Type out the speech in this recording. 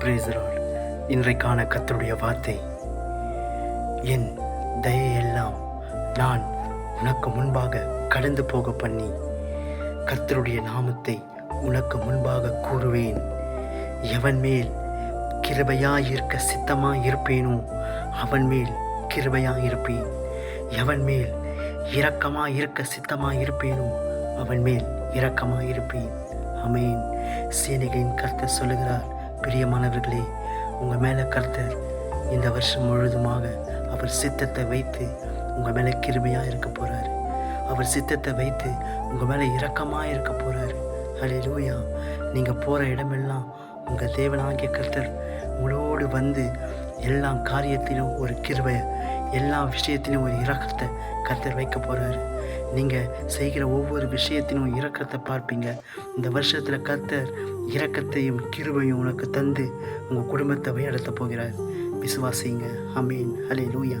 Praise the Lord. இன்றைக்கான கர்த்தருடைய வார்த்தை, என் தயையெல்லாம் நான் உனக்கு முன்பாக கடந்து போக பண்ணி கர்த்தருடைய நாமத்தை உனக்கு முன்பாக கூறுவேன். எவன் மேல் கிருபையாயிருக்க சித்தமாயிருப்பேனோ அவன் மேல் கிருபையாயிருப்பேன். எவன் மேல் இரக்கமாயிருக்க சித்தமாயிருப்பேனோ அவன் மேல் இரக்கமாயிருப்பேன். ஆமென். சேனைகளின் கர்த்தர் சொல்லுகிறார், பிரியமானவர்களே, உங்கள் மேலே கர்த்தர் இந்த வருஷம் முழுதுமாக அவர் சித்தத்தை வைத்து உங்கள் மேலே கிருபையாக இருக்க போகிறாரு. அவர் சித்தத்தை வைத்து உங்கள் மேலே இரக்கமாக இருக்க போகிறாரு. ஹல்லேலூயா. நீங்கள் போகிற இடமெல்லாம் உங்கள் தேவனாகிய கர்த்தர் உங்களோடு வந்து எல்லா காரியத்திலும் ஒரு கிருபை, எல்லா விஷயத்திலும் ஒரு இரக்கத்தை கர்த்தர் வைக்க போகிறாரு. நீங்கள் செய்கிற ஒவ்வொரு விஷயத்திலும் இரக்கத்தை பார்ப்பீங்க. இந்த வருஷத்தில் கர்த்தர் இரக்கத்தையும் கிருபையும் உனக்கு தந்து உங்கள் குடும்பத்தை வழிநடத்த போகிறார். விசுவாசிங்க. ஆமென். ஹல்லேலூயா.